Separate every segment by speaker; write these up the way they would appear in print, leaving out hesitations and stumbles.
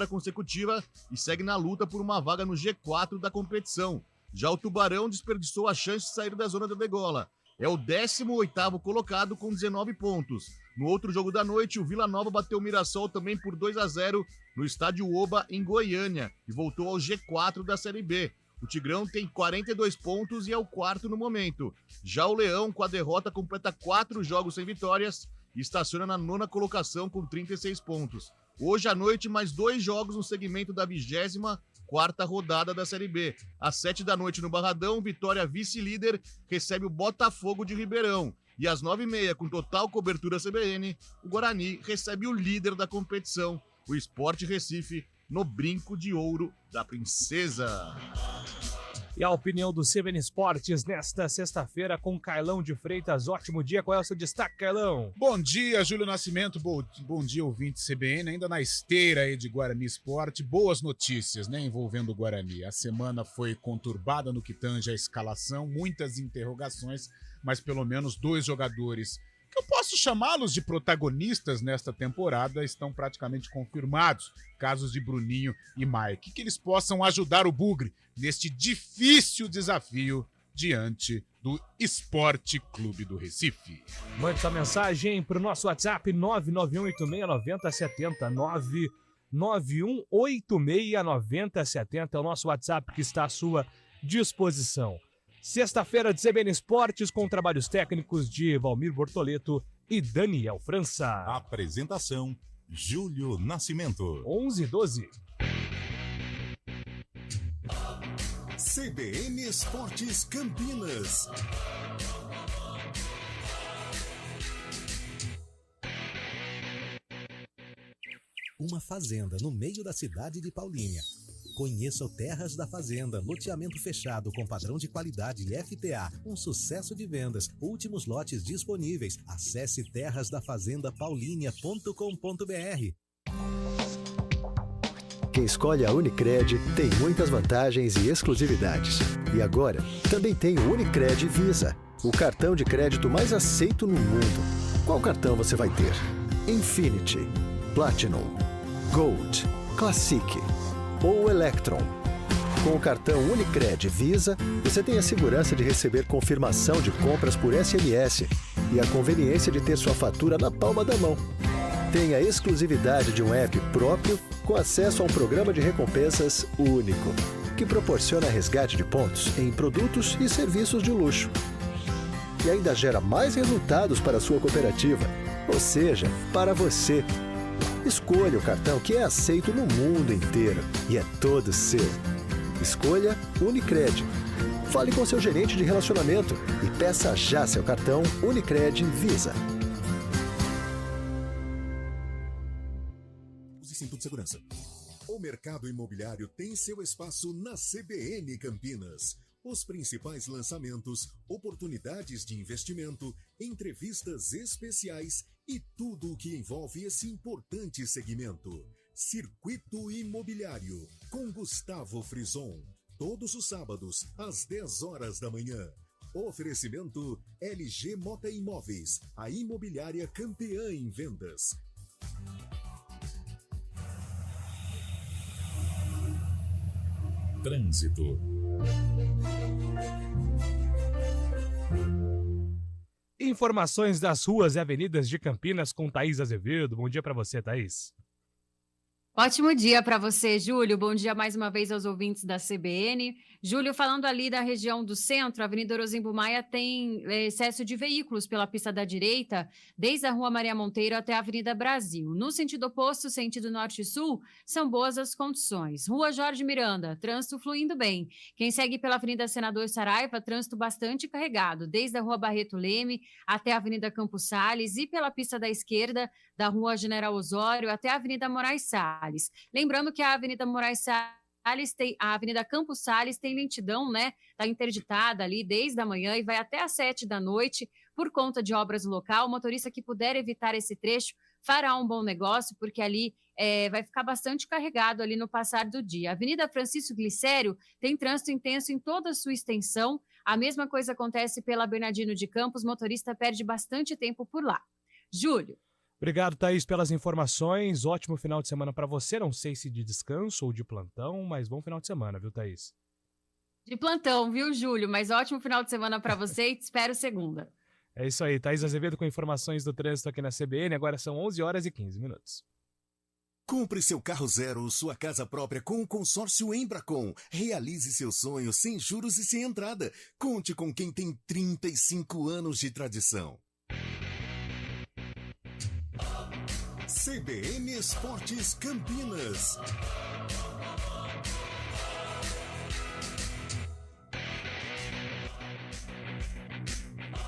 Speaker 1: consecutiva e segue na luta por uma vaga no G4 da competição. Já o Tubarão desperdiçou a chance de sair da zona da degola. É o 18º colocado com 19 pontos. No outro jogo da noite, o Vila Nova bateu o Mirassol também por 2-0 no estádio Oba, em Goiânia, e voltou ao G4 da Série B. O Tigrão tem 42 pontos e é o quarto no momento. Já o Leão, com a derrota, completa 4 jogos sem vitórias e estaciona na 9ª colocação com 36 pontos. Hoje à noite, mais 2 jogos no segmento da 24ª rodada da Série B. Às 7 da noite no Barradão, Vitória vice-líder recebe o Botafogo de Ribeirão. E às 9h30, com total cobertura CBN, o Guarani recebe o líder da competição, o Sport Recife, no Brinco de Ouro da Princesa.
Speaker 2: E a opinião do CBN Esportes nesta sexta-feira com Carlão de Freitas. Ótimo dia, qual é o seu destaque, Carlão?
Speaker 3: Bom dia, Júlio Nascimento, bom dia, ouvinte CBN, ainda na esteira aí de Guarani Esporte, boas notícias, né, envolvendo o Guarani. A semana foi conturbada no que tange a escalação, muitas interrogações, mas pelo menos 2 jogadores que eu posso chamá-los de protagonistas nesta temporada estão praticamente confirmados, casos de Bruninho e Mike, que eles possam ajudar o Bugre neste difícil desafio diante do Esporte Clube do Recife.
Speaker 2: Mande sua mensagem para o nosso WhatsApp 991869070, 991869070 é o nosso WhatsApp que está à sua disposição. Sexta-feira de CBN Esportes com trabalhos técnicos de Valmir Bortoleto e Daniel França.
Speaker 4: Apresentação, Júlio Nascimento.
Speaker 2: 11:12.
Speaker 4: CBN Esportes Campinas.
Speaker 5: Uma fazenda no meio da cidade de Paulínia. Conheça o Terras da Fazenda, loteamento fechado com padrão de qualidade FTA, um sucesso de vendas, últimos lotes disponíveis. Acesse terrasdafazendapaulinia.com.br.
Speaker 6: Quem escolhe a Unicred tem muitas vantagens e exclusividades. E agora, também tem o Unicred Visa, o cartão de crédito mais aceito no mundo. Qual cartão você vai ter? Infinity, Platinum, Gold, Classic ou Electron. Com o cartão Unicred Visa, você tem a segurança de receber confirmação de compras por SMS e a conveniência de ter sua fatura na palma da mão. Tem a exclusividade de um app próprio com acesso a um programa de recompensas único, que proporciona resgate de pontos em produtos e serviços de luxo. E ainda gera mais resultados para a sua cooperativa, ou seja, para você. Escolha o cartão que é aceito no mundo inteiro e é todo seu. Escolha Unicred. Fale com seu gerente de relacionamento e peça já seu cartão Unicred Visa.
Speaker 4: Use cinto de segurança. O mercado imobiliário tem seu espaço na CBN Campinas. Os principais lançamentos, oportunidades de investimento, entrevistas especiais e tudo o que envolve esse importante segmento. Circuito Imobiliário, com Gustavo Frison. Todos os sábados, às 10 horas da manhã. Oferecimento LG Mota Imóveis, a imobiliária campeã em vendas. Trânsito.
Speaker 2: Informações das ruas e avenidas de Campinas com Thaís Azevedo. Bom dia para você, Thaís.
Speaker 7: Ótimo dia para você, Júlio. Bom dia mais uma vez aos ouvintes da CBN. Júlio, falando ali da região do centro, a Avenida Orozimbo Maia tem excesso de veículos pela pista da direita, desde a Rua Maria Monteiro até a Avenida Brasil. No sentido oposto, sentido norte e sul, são boas as condições. Rua Jorge Miranda, trânsito fluindo bem. Quem segue pela Avenida Senador Saraiva, trânsito bastante carregado, desde a Rua Barreto Leme até a Avenida Campos Sales e pela pista da esquerda, da Rua General Osório até a Avenida Moraes Salles. Lembrando que a Avenida Moraes Salles a Avenida Campos Sales tem lentidão, né? Está interditada ali desde a manhã e vai até às 7 da noite por conta de obras no local. O motorista que puder evitar esse trecho fará um bom negócio, porque ali vai ficar bastante carregado ali no passar do dia. A Avenida Francisco Glicério tem trânsito intenso em toda a sua extensão. A mesma coisa acontece pela Bernardino de Campos, motorista perde bastante tempo por lá. Júlio.
Speaker 2: Obrigado, Thaís, pelas informações. Ótimo final de semana para você. Não sei se de descanso ou de plantão, mas bom final de semana, viu, Thaís?
Speaker 7: De plantão, viu, Júlio? Mas ótimo final de semana para você e te espero segunda.
Speaker 2: É isso aí, Thaís Azevedo com informações do trânsito aqui na CBN. Agora são 11h15.
Speaker 4: Compre seu carro zero ou sua casa própria com o consórcio Embracon. Realize seu sonho sem juros e sem entrada. Conte com quem tem 35 anos de tradição. CBN Esportes Campinas.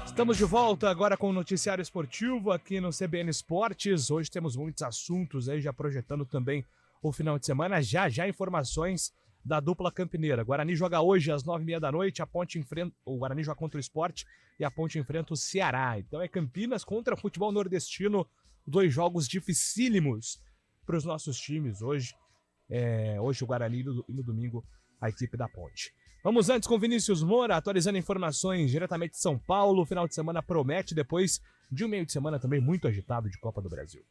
Speaker 2: Estamos de volta agora com o noticiário esportivo aqui no CBN Esportes. Hoje temos muitos assuntos aí, já projetando também o final de semana. Já informações da dupla campineira. Guarani joga hoje às 9h30 a Ponte enfrenta... O Guarani joga contra o Sport e a Ponte enfrenta o Ceará. Então é Campinas contra futebol nordestino. 2 jogos dificílimos para os nossos times hoje. Hoje o Guarani e no domingo a equipe da Ponte. Vamos antes com Vinícius Moura, atualizando informações diretamente de São Paulo. O final de semana promete, depois de um meio de semana também muito agitado de Copa do Brasil.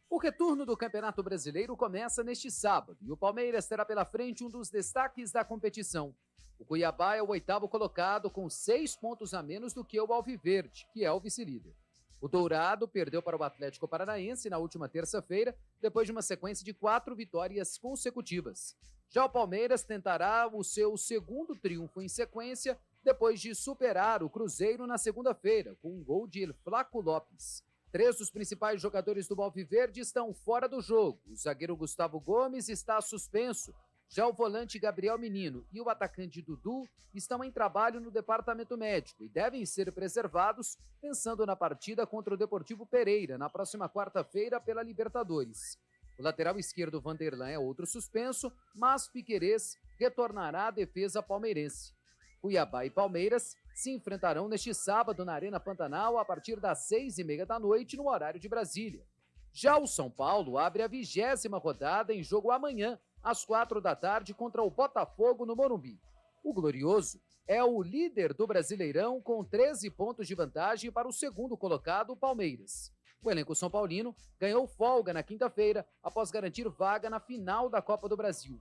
Speaker 8: O retorno do Campeonato Brasileiro começa neste sábado e o Palmeiras terá pela frente um dos destaques da competição. O Cuiabá é o 8º colocado com 6 pontos a menos do que o Alviverde, que é o vice-líder. O Dourado perdeu para o Atlético Paranaense na última terça-feira, depois de uma sequência de 4 vitórias consecutivas. Já o Palmeiras tentará o seu segundo triunfo em sequência, depois de superar o Cruzeiro na segunda-feira, com um gol de Flaco Lopes. 3 dos principais jogadores do Alviverde estão fora do jogo. O zagueiro Gustavo Gomes está suspenso. Já o volante Gabriel Menino e o atacante Dudu estão em trabalho no departamento médico e devem ser preservados pensando na partida contra o Deportivo Pereira na próxima quarta-feira pela Libertadores. O lateral esquerdo Vanderlan é outro suspenso, mas Piquerez retornará à defesa palmeirense. Cuiabá e Palmeiras se enfrentarão neste sábado na Arena Pantanal a partir das 6h30 no horário de Brasília. Já o São Paulo abre a 20ª rodada em jogo amanhã, às 16h contra o Botafogo no Morumbi. O Glorioso é o líder do Brasileirão com 13 pontos de vantagem para o segundo colocado, o Palmeiras. O elenco São Paulino ganhou folga na quinta-feira após garantir vaga na final da Copa do Brasil.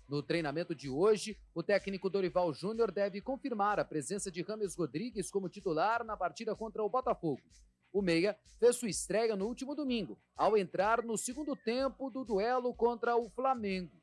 Speaker 8: No treinamento de hoje, o técnico Dorival Júnior deve confirmar a presença de James Rodrigues como titular na partida contra o Botafogo. O meia fez sua estreia no último domingo, ao entrar no segundo tempo do duelo contra o Flamengo.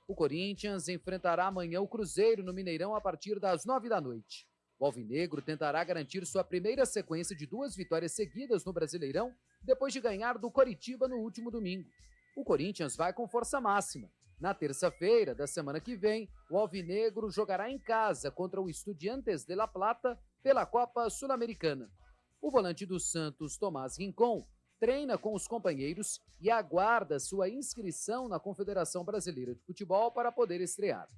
Speaker 8: O Corinthians enfrentará amanhã o Cruzeiro no Mineirão a partir das 9h. O alvinegro tentará garantir sua primeira sequência de 2 vitórias seguidas no Brasileirão, depois de ganhar do Coritiba no último domingo. O Corinthians vai com força máxima. Na terça-feira da semana que vem, o alvinegro jogará em casa contra o Estudiantes de La Plata pela Copa Sul-Americana. O volante do Santos, Tomás Rincon, treina com os companheiros e aguarda sua inscrição na Confederação Brasileira de Futebol para poder estrear.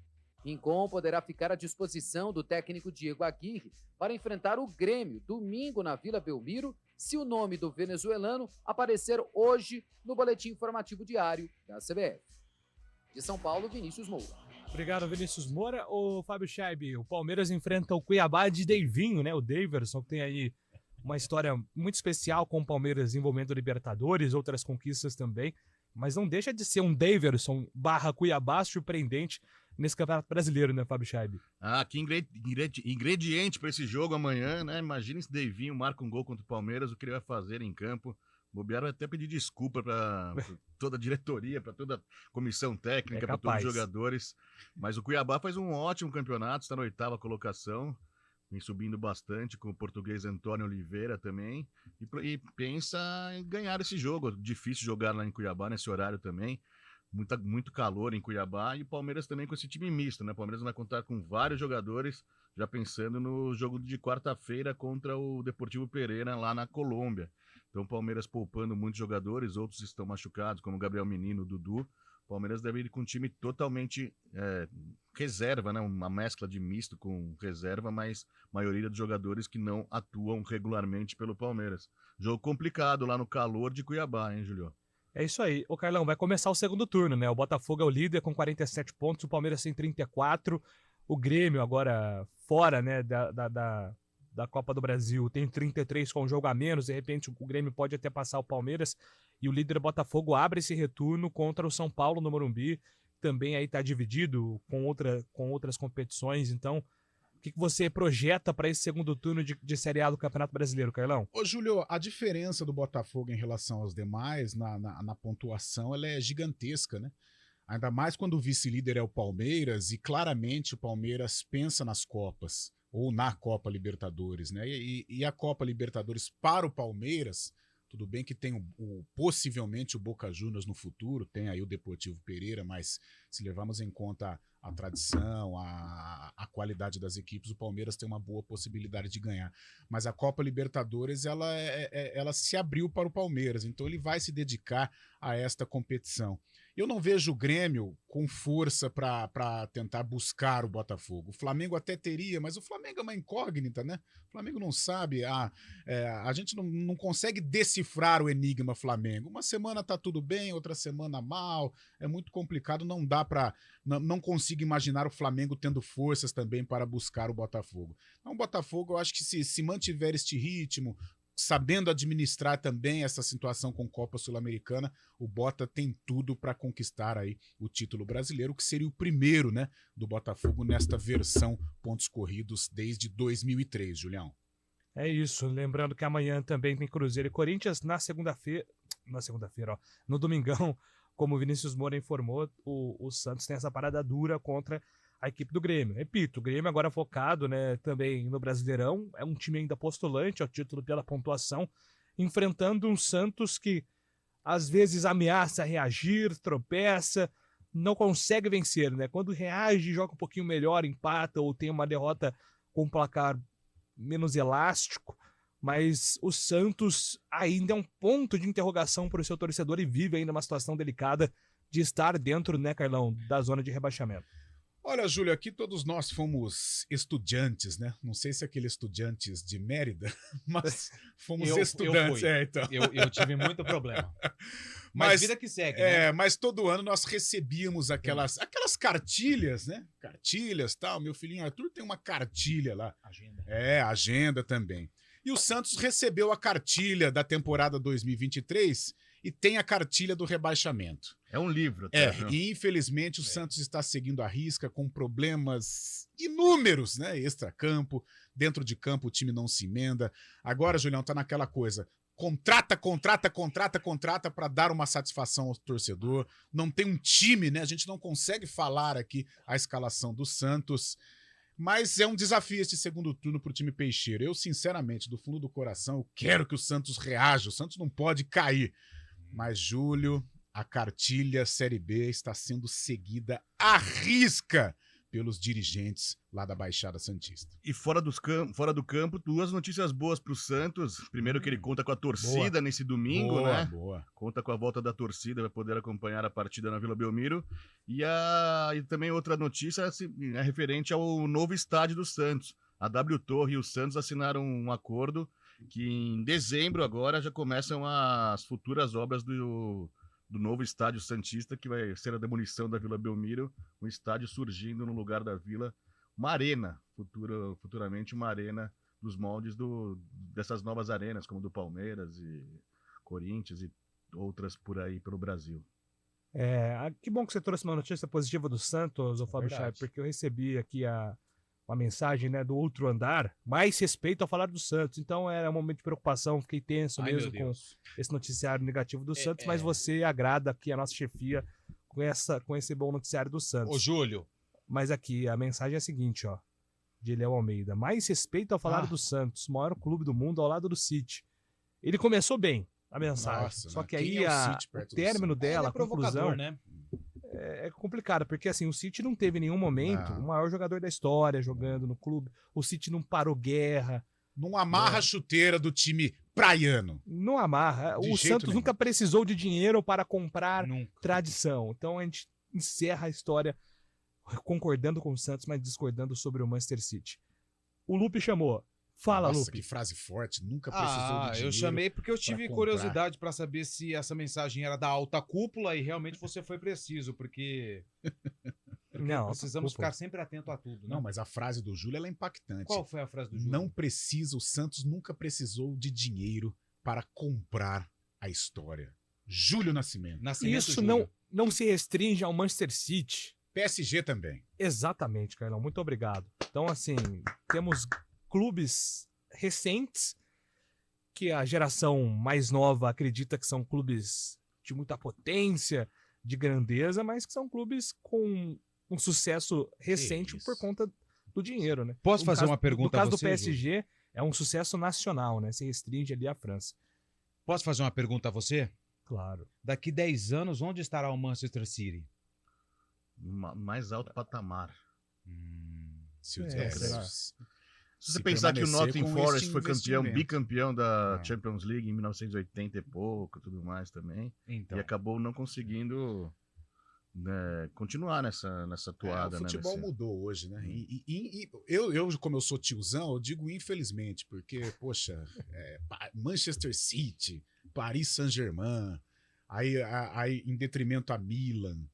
Speaker 8: Rincon poderá ficar à disposição do técnico Diego Aguirre para enfrentar o Grêmio domingo na Vila Belmiro, se o nome do venezuelano aparecer hoje no boletim informativo diário da CBF. De São Paulo, Vinícius Moura.
Speaker 2: Obrigado, Vinícius Moura. O Fábio Scheib, o Palmeiras enfrenta o Cuiabá de Deivinho, né? O Daverson, que tem aí uma história muito especial com o Palmeiras envolvendo Libertadores, outras conquistas também, mas não deixa de ser um Daverson / Cuiabá surpreendente nesse Campeonato Brasileiro, né, Fábio Scheib?
Speaker 1: Ah, que ingrediente para esse jogo amanhã, né? Imagina se Deivinho marca um gol contra o Palmeiras, o que ele vai fazer em campo. Bobear vai até pedir desculpa para toda a diretoria, para toda a comissão técnica, para todos os jogadores. Mas o Cuiabá faz um ótimo campeonato, está na 8ª colocação, vem subindo bastante com o português Antônio Oliveira também. E pensa em ganhar esse jogo. Difícil jogar lá em Cuiabá nesse horário também. Muito calor em Cuiabá e o Palmeiras também com esse time misto, né? O Palmeiras vai contar com vários jogadores, já pensando no jogo de quarta-feira contra o Deportivo Pereira lá na Colômbia. Então o Palmeiras poupando muitos jogadores, outros estão machucados, como Gabriel Menino, Dudu. O Palmeiras deve ir com um time totalmente reserva, né? Uma mescla de misto com reserva, mas a maioria dos jogadores que não atuam regularmente pelo Palmeiras. Jogo complicado lá no calor de Cuiabá, hein, Julio?
Speaker 2: É isso aí. Ô, Carlão, vai começar o segundo turno, né? O Botafogo é o líder com 47 pontos, o Palmeiras tem 34. O Grêmio agora fora, né, da Copa do Brasil tem 33 com um jogo a menos, de repente o Grêmio pode até passar o Palmeiras, e o líder Botafogo abre esse retorno contra o São Paulo no Morumbi, também aí está dividido com outras competições. Então, o que você projeta para esse segundo turno de Série A do Campeonato Brasileiro, Carlão?
Speaker 3: Ô, Júlio, a diferença do Botafogo em relação aos demais na pontuação, ela é gigantesca, né? Ainda mais quando o vice-líder é o Palmeiras, e claramente o Palmeiras pensa nas Copas, ou na Copa Libertadores, né? E a Copa Libertadores para o Palmeiras, tudo bem que tem possivelmente o Boca Juniors no futuro, tem aí o Deportivo Pereira, mas se levarmos em conta a tradição, a qualidade das equipes, o Palmeiras tem uma boa possibilidade de ganhar. Mas a Copa Libertadores, ela se abriu para o Palmeiras, então ele vai se dedicar a esta competição. Eu não vejo o Grêmio com força para tentar buscar o Botafogo. O Flamengo até teria, mas o Flamengo é uma incógnita, né? O Flamengo não sabe, a gente não consegue decifrar o enigma Flamengo. Uma semana tá tudo bem, outra semana mal, é muito complicado, não dá para, não consigo imaginar o Flamengo tendo forças também para buscar o Botafogo. Então o Botafogo, eu acho que se mantiver este ritmo, sabendo administrar também essa situação com Copa Sul-Americana, o Bota tem tudo para conquistar aí o título brasileiro, que seria o primeiro, né, do Botafogo nesta versão pontos corridos desde 2003, Julião.
Speaker 2: É isso, lembrando que amanhã também tem Cruzeiro e Corinthians, na segunda-feira, ó, no domingão, como o Vinícius Moura informou, o Santos tem essa parada dura contra a equipe do Grêmio. Repito, o Grêmio agora focado, né, também no Brasileirão, é um time ainda postulante ao título pela pontuação, enfrentando um Santos que às vezes ameaça reagir, tropeça, não consegue vencer, né? Quando reage, joga um pouquinho melhor, empata ou tem uma derrota com um placar menos elástico, mas o Santos ainda é um ponto de interrogação para o seu torcedor e vive ainda uma situação delicada de estar dentro, né, Carlão, da zona de rebaixamento.
Speaker 3: Olha, Júlio, aqui todos nós fomos estudantes, né? Não sei se aquele estudantes de Mérida, mas fomos estudantes.
Speaker 9: Então. Eu tive muito problema. Mas vida que segue, né?
Speaker 3: Mas todo ano nós recebíamos aquelas cartilhas, né? Cartilhas, tal. Meu filhinho Arthur tem uma cartilha lá.
Speaker 9: Agenda.
Speaker 3: Agenda também. E o Santos recebeu a cartilha da temporada 2023 e tem a cartilha do rebaixamento.
Speaker 1: É um livro.
Speaker 3: E infelizmente o Santos está seguindo a risca com problemas inúmeros, né? Extracampo, dentro de campo o time não se emenda. Agora, Julião, tá naquela coisa, contrata para dar uma satisfação ao torcedor. Não tem um time, né? A gente não consegue falar aqui a escalação do Santos. Mas é um desafio este segundo turno para o time peixeiro. Eu, sinceramente, do fundo do coração, eu quero que o Santos reaja. O Santos não pode cair. Mas, Júlio, a cartilha Série B está sendo seguida à risca pelos dirigentes lá da Baixada Santista.
Speaker 1: E fora do campo, duas notícias boas para o Santos. Primeiro que ele conta com a torcida nesse domingo, né?
Speaker 3: Boa.
Speaker 1: Conta com a volta da torcida, vai poder acompanhar a partida na Vila Belmiro. E também outra notícia é referente ao novo estádio do Santos. A W Torre e o Santos assinaram um acordo que em dezembro agora já começam as futuras obras do novo estádio santista, que vai ser a demolição da Vila Belmiro, um estádio surgindo no lugar da Vila, uma arena, futuramente uma arena dos moldes dessas novas arenas, como do Palmeiras e Corinthians e outras por aí pelo Brasil.
Speaker 2: Que bom que você trouxe uma notícia positiva do Santos, Fábio Chay, porque eu recebi aqui uma mensagem, né, do outro andar, mais respeito ao falar do Santos, então era um momento de preocupação, fiquei tenso mesmo com esse noticiário negativo do Santos, mas você agrada aqui a nossa chefia com esse bom noticiário do Santos.
Speaker 9: Ô, Júlio.
Speaker 2: Mas aqui a mensagem é a seguinte, ó, de Léo Almeida, mais respeito ao falar do Santos, maior clube do mundo ao lado do City. Ele começou bem a mensagem, só que aí o término dela, a conclusão,
Speaker 9: né?
Speaker 2: É complicado, porque assim, o City não teve em nenhum momento o maior jogador da história jogando no clube, o City não parou guerra.
Speaker 3: Não amarra a chuteira do time praiano.
Speaker 2: Não amarra. O Santos nunca precisou de dinheiro para comprar tradição. Então a gente encerra a história concordando com o Santos, mas discordando sobre o Manchester City. O Lupe chamou, Fala,
Speaker 3: Nossa,
Speaker 2: Lupe.
Speaker 3: que frase forte, nunca precisou de dinheiro.
Speaker 9: Eu chamei porque eu tive
Speaker 3: pra
Speaker 9: curiosidade para saber se essa mensagem era da alta cúpula e realmente você foi preciso, porque
Speaker 2: Não,
Speaker 9: precisamos
Speaker 2: cúpula.
Speaker 9: ficar sempre atento a tudo, né?
Speaker 3: Não, mas a frase do Júlio ela é impactante.
Speaker 9: Qual foi a frase do Júlio?
Speaker 3: Não precisa, o Santos nunca precisou de dinheiro para comprar a história. Júlio Nascimento.
Speaker 2: Isso
Speaker 9: Júlio.
Speaker 2: não se restringe ao Manchester City.
Speaker 3: PSG também.
Speaker 2: Exatamente, Carlão. Muito obrigado. Então, assim, temos clubes recentes que a geração mais nova acredita que são clubes de muita potência, de grandeza, mas que são clubes com um sucesso recente por conta do dinheiro, né?
Speaker 9: Posso fazer uma pergunta
Speaker 2: No caso
Speaker 9: a você,
Speaker 2: do PSG, é um sucesso nacional, né? Se restringe ali à França.
Speaker 9: Posso fazer uma pergunta a você?
Speaker 2: Claro.
Speaker 9: Daqui 10 anos, onde estará o Manchester City?
Speaker 1: Mais alto patamar.
Speaker 3: Se,
Speaker 1: Se você pensar que o Nottingham Forest foi bicampeão da
Speaker 3: Ah.
Speaker 1: Champions League em 1980 e pouco, tudo mais também,
Speaker 9: Então.
Speaker 1: e acabou não conseguindo, né, continuar nessa toada.
Speaker 3: O futebol
Speaker 1: né,
Speaker 3: mudou hoje, né? E eu, como eu sou tiozão, eu digo infelizmente, porque, poxa, Manchester City, Paris Saint-Germain, aí em detrimento a Milan,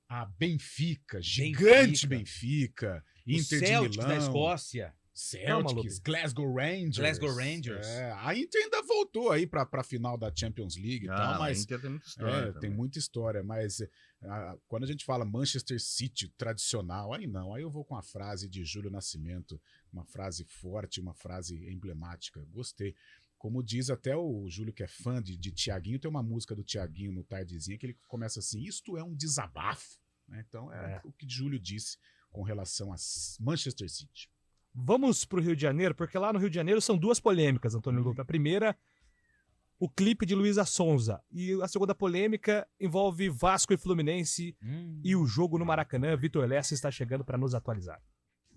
Speaker 3: a Benfica, gigante Benfica, Inter de
Speaker 9: Celtics
Speaker 3: Milão.
Speaker 9: da Escócia.
Speaker 3: Celtics, Glasgow Rangers. A Inter ainda voltou aí pra final da Champions League e tal, mas
Speaker 1: a Inter tem muita história.
Speaker 3: tem muita história, mas quando a gente fala Manchester City tradicional, aí eu vou com a frase de Júlio Nascimento, uma frase forte, uma frase emblemática, gostei. Como diz até o Júlio, que é fã de Thiaguinho, tem uma música do Thiaguinho no Tardezinha que ele começa assim, isto é um desabafo, né? Então o que Júlio disse com relação a Manchester City.
Speaker 2: Vamos para o Rio de Janeiro, porque lá no Rio de Janeiro são duas polêmicas, Antônio Lupe. A primeira, o clipe de Luísa Sonza. E a segunda polêmica envolve Vasco e Fluminense e o jogo no Maracanã. Vitor Lessa está chegando para nos atualizar.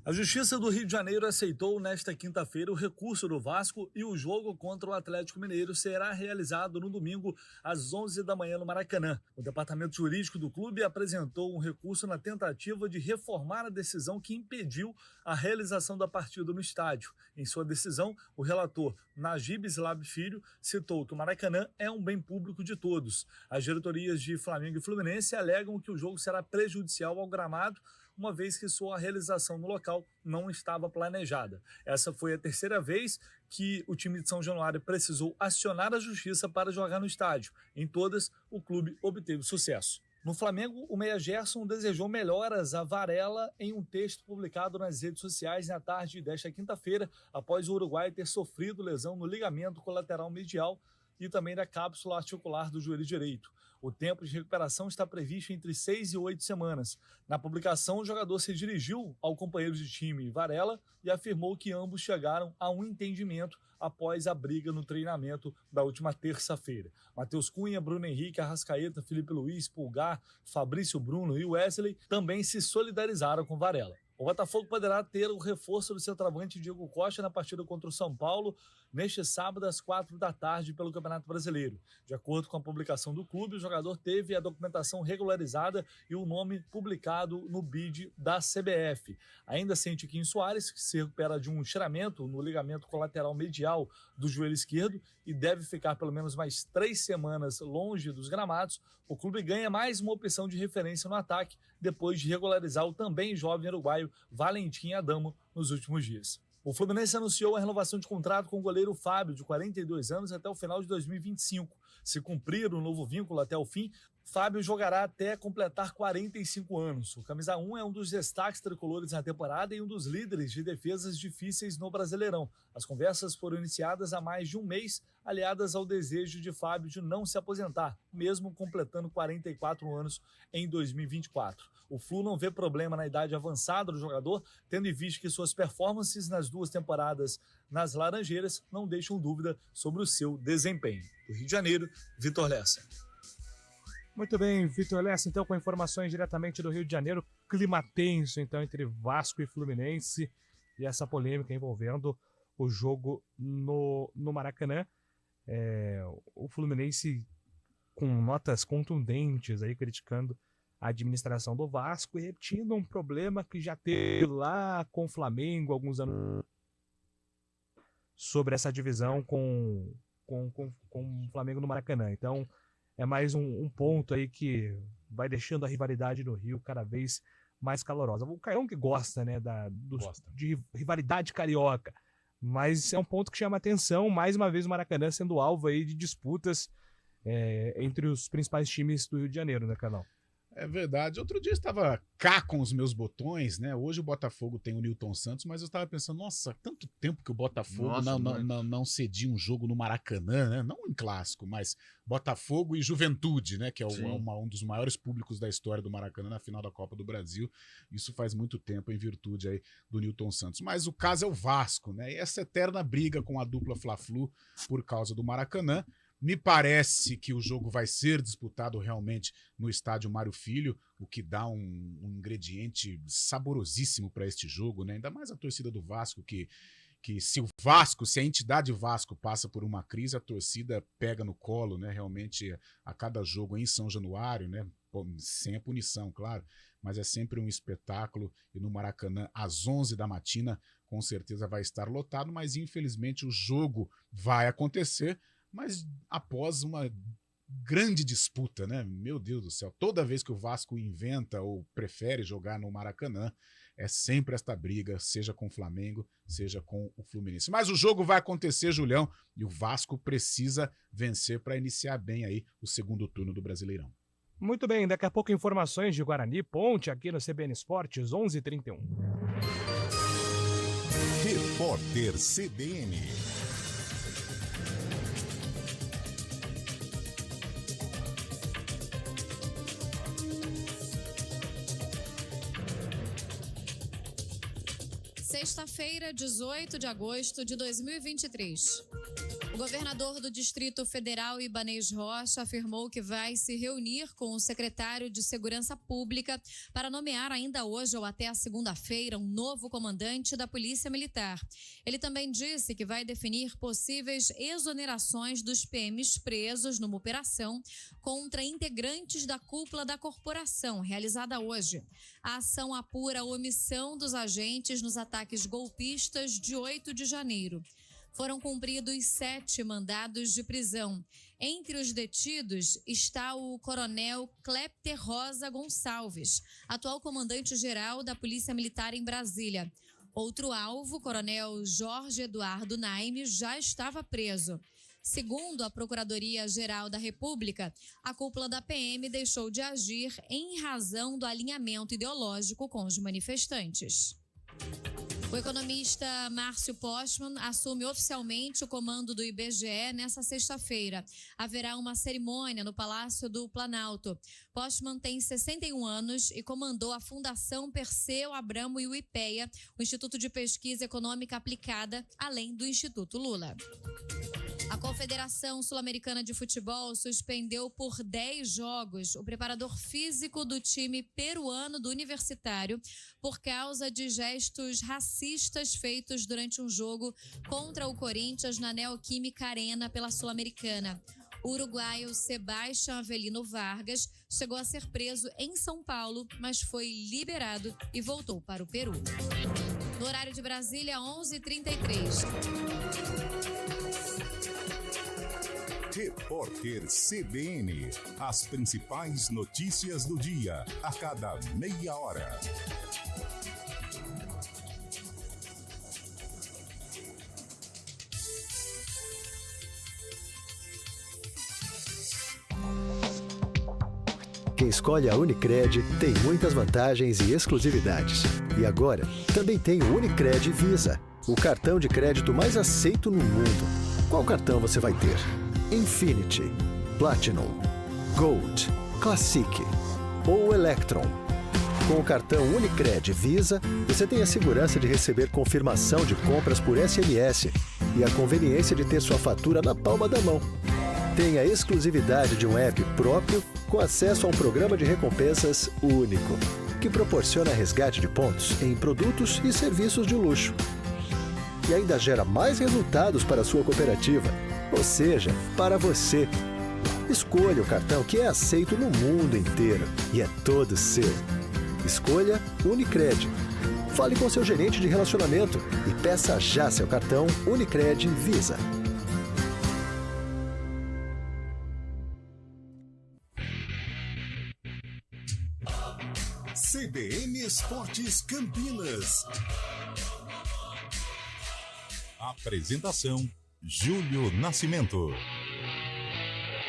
Speaker 10: A Justiça do Rio de Janeiro aceitou nesta quinta-feira o recurso do Vasco e o jogo contra o Atlético Mineiro será realizado no domingo às 11 da manhã no Maracanã. O departamento jurídico do clube apresentou um recurso na tentativa de reformar a decisão que impediu a realização da partida no estádio. Em sua decisão, o relator Najib Slab Filho citou que o Maracanã é um bem público de todos. As diretorias de Flamengo e Fluminense alegam que o jogo será prejudicial ao gramado, uma vez que sua realização no local não estava planejada. Essa foi a terceira vez que o time de São Januário precisou acionar a justiça para jogar no estádio. Em todas, o clube obteve sucesso. No Flamengo, o meia Gerson desejou melhoras a Varela em um texto publicado nas redes sociais na tarde desta quinta-feira, após o Uruguai ter sofrido lesão no ligamento colateral medial e também da cápsula articular do joelho direito. O tempo de recuperação está previsto entre 6 e 8 semanas. Na publicação, o jogador se dirigiu ao companheiro de time Varela e afirmou que ambos chegaram a um entendimento após a briga no treinamento da última terça-feira. Matheus Cunha, Bruno Henrique, Arrascaeta, Felipe Luiz, Pulgar, Fabrício Bruno e Wesley também se solidarizaram com Varela. O Botafogo poderá ter o reforço do centroavante Diego Costa na partida contra o São Paulo neste sábado às 4 da tarde pelo Campeonato Brasileiro. De acordo com a publicação do clube, o jogador teve a documentação regularizada e o nome publicado no BID da CBF. Ainda sem Tiquinho Soares, que se recupera de um estiramento no ligamento colateral medial do joelho esquerdo e deve ficar pelo menos mais 3 semanas longe dos gramados, o clube ganha mais uma opção de referência no ataque, depois de regularizar o também jovem uruguaio Valentim Adamo nos últimos dias. O Fluminense anunciou a renovação de contrato com o goleiro Fábio, de 42 anos, até o final de 2025. Se cumprir o novo vínculo até o fim, Fábio jogará até completar 45 anos. O camisa 1 é um dos destaques tricolores na temporada e um dos líderes de defesas difíceis no Brasileirão. As conversas foram iniciadas há mais de um mês, aliadas ao desejo de Fábio de não se aposentar, mesmo completando 44 anos em 2024. O Flu não vê problema na idade avançada do jogador, tendo em vista que suas performances nas 2 temporadas nas Laranjeiras não deixam dúvida sobre o seu desempenho. Do Rio de Janeiro, Vitor Lessa.
Speaker 2: Muito bem, Vitor Lessa, então, com informações diretamente do Rio de Janeiro. Clima tenso, então, entre Vasco e Fluminense e essa polêmica envolvendo o jogo no Maracanã. O Fluminense com notas contundentes aí, criticando a administração do Vasco e repetindo um problema que já teve lá com o Flamengo alguns anos. sobre essa divisão com o Flamengo no Maracanã. Então, é mais um ponto aí que vai deixando a rivalidade no Rio cada vez mais calorosa. O Caião que gosta, né, de rivalidade carioca, mas é um ponto que chama atenção, mais uma vez o Maracanã sendo alvo aí de disputas entre os principais times do Rio de Janeiro, né, Canal?
Speaker 3: É verdade. Outro dia eu estava cá com os meus botões, né? Hoje o Botafogo tem o Nilton Santos, mas eu estava pensando, nossa, tanto tempo que o Botafogo não cedia um jogo no Maracanã, né? Não em clássico, mas Botafogo e Juventude, né? Que é um dos maiores públicos da história do Maracanã na final da Copa do Brasil. Isso faz muito tempo em virtude aí do Nilton Santos. Mas o caso é o Vasco, né? E essa eterna briga com a dupla Fla-Flu por causa do Maracanã. Me parece que o jogo vai ser disputado realmente no estádio Mário Filho, o que dá um ingrediente saborosíssimo para este jogo, né? Ainda mais a torcida do Vasco, que se a entidade Vasco passa por uma crise, a torcida pega no colo, né? Realmente a cada jogo em São Januário, né? Sem a punição, claro, mas é sempre um espetáculo, e no Maracanã às 11 da matina com certeza vai estar lotado, mas infelizmente o jogo vai acontecer, mas após uma grande disputa, né? Meu Deus do céu, toda vez que o Vasco inventa ou prefere jogar no Maracanã, é sempre esta briga, seja com o Flamengo, seja com o Fluminense. Mas o jogo vai acontecer, Julião, e o Vasco precisa vencer para iniciar bem aí o segundo turno do Brasileirão.
Speaker 2: Muito bem, daqui a pouco informações de Guarani, Ponte aqui no CBN Esportes, 11h31.
Speaker 4: Repórter CBN.
Speaker 11: Sexta-feira, 18 de agosto de 2023. O governador do Distrito Federal, Ibanez Rocha, afirmou que vai se reunir com o secretário de Segurança Pública para nomear ainda hoje ou até a segunda-feira um novo comandante da Polícia Militar. Ele também disse que vai definir possíveis exonerações dos PMs presos numa operação contra integrantes da cúpula da corporação, realizada hoje. A ação apura a omissão dos agentes nos ataques golpistas de 8 de janeiro. Foram cumpridos 7 mandados de prisão. Entre os detidos está o coronel Clepter Rosa Gonçalves, atual comandante-geral da Polícia Militar em Brasília. Outro alvo, o coronel Jorge Eduardo Naime, já estava preso. Segundo a Procuradoria-Geral da República, a cúpula da PM deixou de agir em razão do alinhamento ideológico com os manifestantes. O economista Márcio Postman assume oficialmente o comando do IBGE nesta sexta-feira. Haverá uma cerimônia no Palácio do Planalto. Postman tem 61 anos e comandou a Fundação Perseu Abramo e o IPEA, o Instituto de Pesquisa Econômica Aplicada, além do Instituto Lula. A Confederação Sul-Americana de Futebol suspendeu por 10 jogos o preparador físico do time peruano do Universitário por causa de gestos racistas feitos durante um jogo contra o Corinthians na Neoquímica Arena pela Sul-Americana. O uruguaio Sebastião Avelino Vargas chegou a ser preso em São Paulo, mas foi liberado e voltou para o Peru. No horário de Brasília, 11h33.
Speaker 4: Repórter CBN. As principais notícias do dia, a cada meia hora.
Speaker 6: Quem escolhe a Unicred tem muitas vantagens e exclusividades. E agora, também tem o Unicred Visa, o cartão de crédito mais aceito no mundo. Qual cartão você vai ter? Infinity, Platinum, Gold, Classic ou Electron. Com o cartão Unicred Visa, você tem a segurança de receber confirmação de compras por SMS e a conveniência de ter sua fatura na palma da mão. Tem a exclusividade de um app próprio com acesso a um programa de recompensas único, que proporciona resgate de pontos em produtos e serviços de luxo. E ainda gera mais resultados para a sua cooperativa, ou seja, para você. Escolha o cartão que é aceito no mundo inteiro e é todo seu. Escolha Unicred. Fale com seu gerente de relacionamento e peça já seu cartão Unicred Visa.
Speaker 4: CBN Esportes Campinas.
Speaker 12: Apresentação: Júlio Nascimento.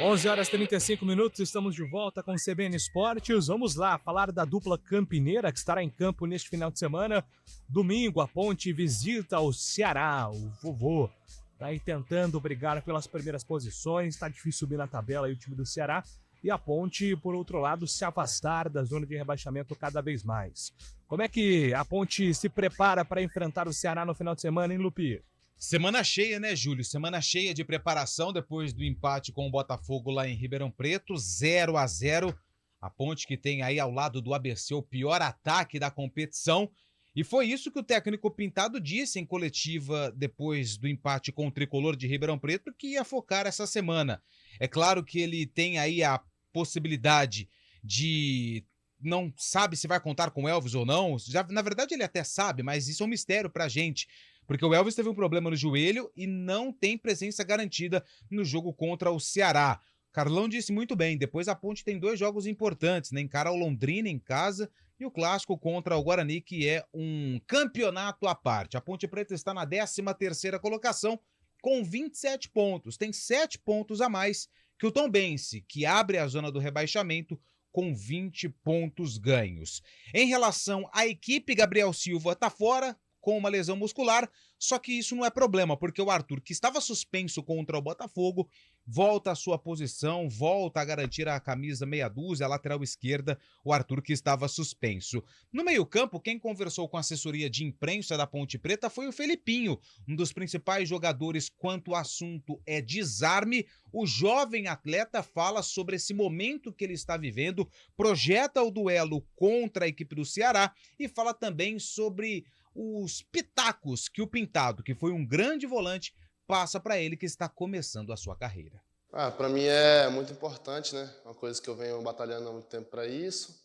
Speaker 2: 11h35, estamos de volta com o CBN Esportes. Vamos lá falar da dupla campineira que estará em campo neste final de semana. Domingo, a Ponte visita o Ceará. O vovô está aí tentando brigar pelas primeiras posições. Está difícil subir na tabela aí o time do Ceará. E a Ponte, por outro lado, se afastar da zona de rebaixamento cada vez mais. Como é que a Ponte se prepara para enfrentar o Ceará no final de semana, hein, Lupi?
Speaker 9: Semana cheia, né, Júlio? Semana cheia de preparação depois do empate com o Botafogo lá em Ribeirão Preto, 0-0. A Ponte que tem aí ao lado do ABC o pior ataque da competição. E foi isso que o técnico Pintado disse em coletiva depois do empate com o Tricolor de Ribeirão Preto, que ia focar essa semana. É claro que ele tem aí a possibilidade de... não sabe se vai contar com o Elvis ou não. Já, na verdade, ele até sabe, mas isso é um mistério pra gente. Porque o Elvis teve um problema no joelho e não tem presença garantida no jogo contra o Ceará. Carlão disse muito bem, depois a Ponte tem 2 jogos importantes, né? Encara o Londrina em casa e o clássico contra o Guarani, que é um campeonato à parte. A Ponte Preta está na 13ª colocação com 27 pontos. Tem 7 pontos a mais que o Tombense, que abre a zona do rebaixamento com 20 pontos ganhos. Em relação à equipe, Gabriel Silva está fora com uma lesão muscular, só que isso não é problema, porque o Arthur, que estava suspenso contra o Botafogo, volta à sua posição, volta a garantir a camisa meia dúzia, a lateral esquerda, o Arthur que estava suspenso. No meio-campo, quem conversou com a assessoria de imprensa da Ponte Preta foi o Felipinho, um dos principais jogadores quanto o assunto é desarme. O jovem atleta fala sobre esse momento que ele está vivendo, projeta o duelo contra a equipe do Ceará e fala também sobre os pitacos que o Pintado, que foi um grande volante, passa para ele que está começando a sua carreira.
Speaker 13: Para mim é muito importante, né? Uma coisa que eu venho batalhando há muito tempo para isso.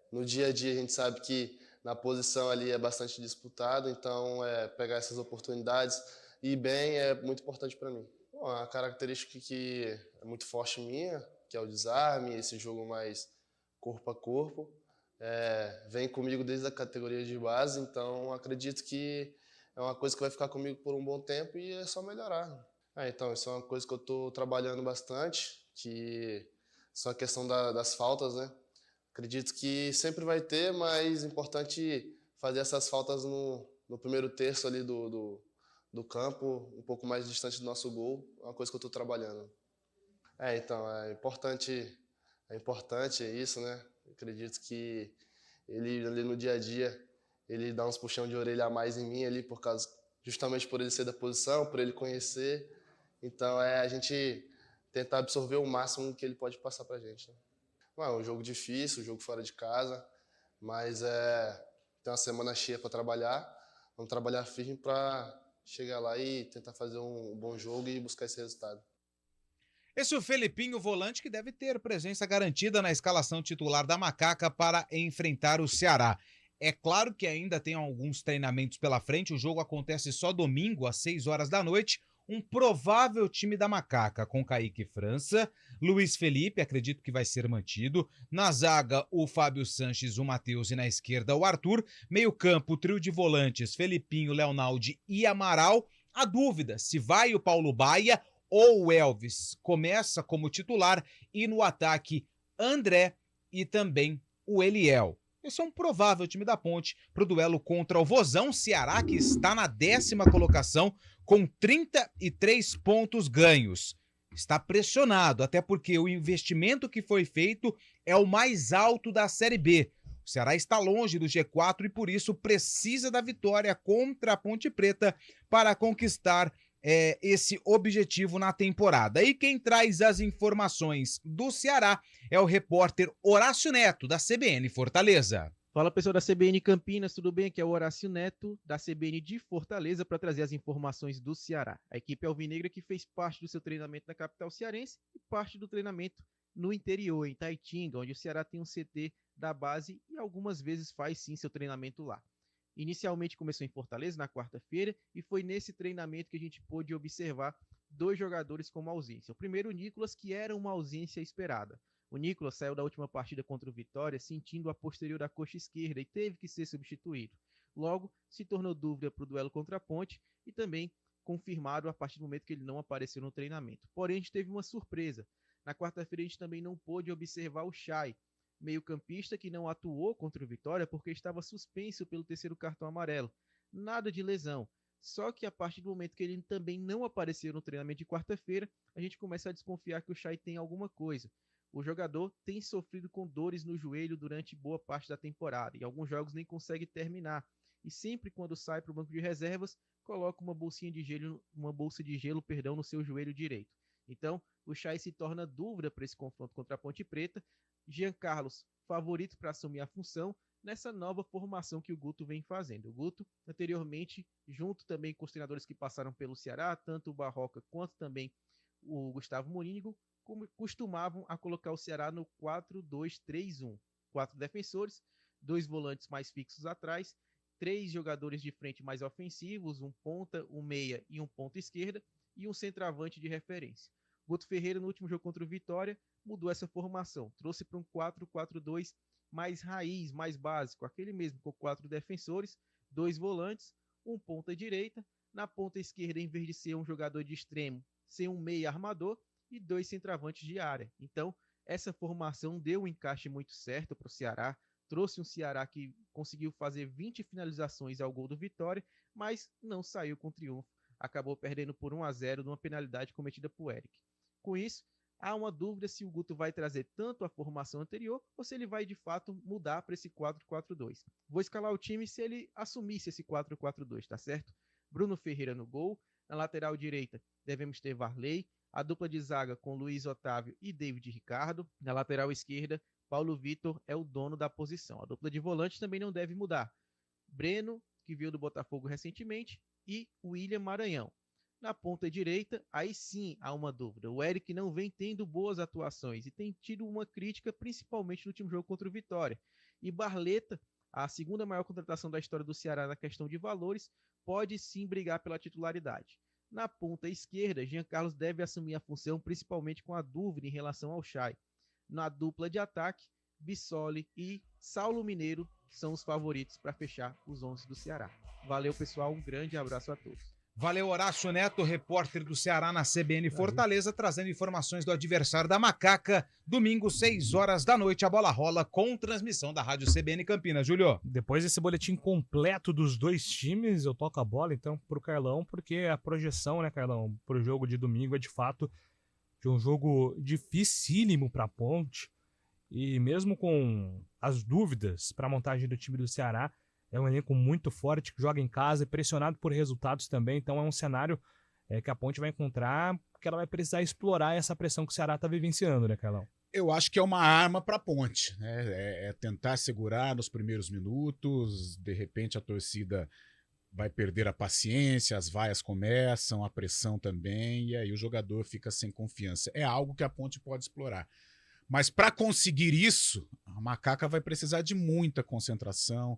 Speaker 13: No dia a dia a gente sabe que na posição ali é bastante disputado, então pegar essas oportunidades e ir bem é muito importante para mim. A característica que é muito forte minha, que é o desarme, esse jogo mais corpo a corpo, vem comigo desde a categoria de base, então acredito que é uma coisa que vai ficar comigo por um bom tempo e é só melhorar. Então, isso é uma coisa que eu estou trabalhando bastante, que só a questão das faltas, né? Acredito que sempre vai ter, mas é importante fazer essas faltas no primeiro terço ali do campo, um pouco mais distante do nosso gol, é uma coisa que eu estou trabalhando. Então, é importante isso, né? Acredito que ele ali no dia a dia, ele dá uns puxão de orelha a mais em mim ali, justamente por ele ser da posição, por ele conhecer. Então a gente tentar absorver o máximo que ele pode passar pra gente, né? É um jogo difícil, um jogo fora de casa, mas tem uma semana cheia para trabalhar. Vamos trabalhar firme para chegar lá e tentar fazer um bom jogo e buscar esse resultado.
Speaker 9: Esse é o Felipinho, volante, que deve ter presença garantida na escalação titular da Macaca para enfrentar o Ceará. É claro que ainda tem alguns treinamentos pela frente, o jogo acontece só domingo, às 6 horas da noite. Um provável time da Macaca, com Kaique França, Luiz Felipe, acredito que vai ser mantido. Na zaga, o Fábio Sanches, o Matheus e na esquerda o Arthur. Meio campo, trio de volantes, Felipinho, Leonaldi e Amaral. A dúvida, se vai o Paulo Baia ou o Elvis começa como titular e no ataque André e também o Eliel. Esse é um provável time da Ponte para o duelo contra o Vozão Ceará, que está na 10ª colocação com 33 pontos ganhos. Está pressionado, até porque o investimento que foi feito é o mais alto da Série B. O Ceará está longe do G4 e por isso precisa da vitória contra a Ponte Preta para conquistar esse objetivo na temporada. E quem traz as informações do Ceará é o repórter Horácio Neto, da CBN Fortaleza.
Speaker 14: Fala, pessoal da CBN Campinas, tudo bem? Aqui é o Horácio Neto, da CBN de Fortaleza, para trazer as informações do Ceará. A equipe alvinegra que fez parte do seu treinamento na capital cearense e parte do treinamento no interior, em Taitinga, onde o Ceará tem um CT da base e algumas vezes faz sim seu treinamento lá. Inicialmente começou em Fortaleza na quarta-feira e foi nesse treinamento que a gente pôde observar 2 jogadores como ausência. O primeiro, o Nicolas, que era uma ausência esperada. O Nicolas saiu da última partida contra o Vitória sentindo a posterior da coxa esquerda e teve que ser substituído. Logo, se tornou dúvida para o duelo contra a Ponte e também confirmado a partir do momento que ele não apareceu no treinamento. Porém, a gente teve uma surpresa. Na quarta-feira, a gente também não pôde observar o Chay, meio-campista que não atuou contra o Vitória porque estava suspenso pelo 3º cartão amarelo. Nada de lesão. Só que a partir do momento que ele também não apareceu no treinamento de quarta-feira, a gente começa a desconfiar que o Chay tem alguma coisa. O jogador tem sofrido com dores no joelho durante boa parte da temporada. Em alguns jogos nem consegue terminar. E sempre quando sai para o banco de reservas, coloca uma bolsa de gelo, no seu joelho direito. Então, o Chay se torna dúvida para esse confronto contra a Ponte Preta. Jean Carlos, favorito para assumir a função nessa nova formação que o Guto vem fazendo. O Guto, anteriormente, junto também com os treinadores que passaram pelo Ceará, tanto o Barroca quanto também o Gustavo Morínigo, costumavam a colocar o Ceará no 4-2-3-1. 4 defensores, 2 volantes mais fixos atrás, 3 jogadores de frente mais ofensivos, um ponta, um meia e um ponta esquerda, e um centroavante de referência. Guto Ferreira, no último jogo contra o Vitória, mudou essa formação, trouxe para um 4-4-2 mais raiz, mais básico, aquele mesmo com 4 defensores, 2 volantes, um ponta direita, na ponta esquerda, em vez de ser um jogador de extremo, ser um meia armador e 2 centroavantes de área. Então, essa formação deu um encaixe muito certo para o Ceará, trouxe um Ceará que conseguiu fazer 20 finalizações ao gol do Vitória, mas não saiu com triunfo, acabou perdendo por 1-0 numa penalidade cometida por Eric. Com isso, há uma dúvida se o Guto vai trazer tanto a formação anterior ou se ele vai de fato mudar para esse 4-4-2. Vou escalar o time se ele assumisse esse 4-4-2, tá certo? Bruno Ferreira no gol, na lateral direita devemos ter Varley, a dupla de zaga com Luiz Otávio e David Ricardo, na lateral esquerda Paulo Vitor é o dono da posição. A dupla de volante também não deve mudar. Breno, que veio do Botafogo recentemente, e William Maranhão. Na ponta direita, aí sim há uma dúvida. O Eric não vem tendo boas atuações e tem tido uma crítica principalmente no último jogo contra o Vitória. E Barleta, a segunda maior contratação da história do Ceará na questão de valores, pode sim brigar pela titularidade. Na ponta esquerda, Jean Carlos deve assumir a função principalmente com a dúvida em relação ao Chay. Na dupla de ataque, Bissoli e Saulo Mineiro são os favoritos para fechar os 11 do Ceará. Valeu, pessoal. Um grande abraço a todos.
Speaker 9: Valeu, Horácio Neto, repórter do Ceará na CBN Fortaleza, trazendo informações do adversário da Macaca. Domingo, 6 horas da noite, a bola rola com transmissão da Rádio CBN Campinas. Júlio.
Speaker 2: Depois desse boletim completo dos 2 times, eu toco a bola então pro Carlão, porque a projeção, né, Carlão, pro jogo de domingo é de fato de um jogo dificílimo para a Ponte. E mesmo com as dúvidas para a montagem do time do Ceará, é um elenco muito forte que joga em casa, pressionado por resultados também. Então é um cenário que a Ponte vai encontrar, que ela vai precisar explorar essa pressão que o Ceará está vivenciando, né, Carlão?
Speaker 3: Eu acho que é uma arma para a Ponte, né? É tentar segurar nos primeiros minutos, de repente a torcida vai perder a paciência, as vaias começam, a pressão também, e aí o jogador fica sem confiança. É algo que a Ponte pode explorar. Mas para conseguir isso, a Macaca vai precisar de muita concentração,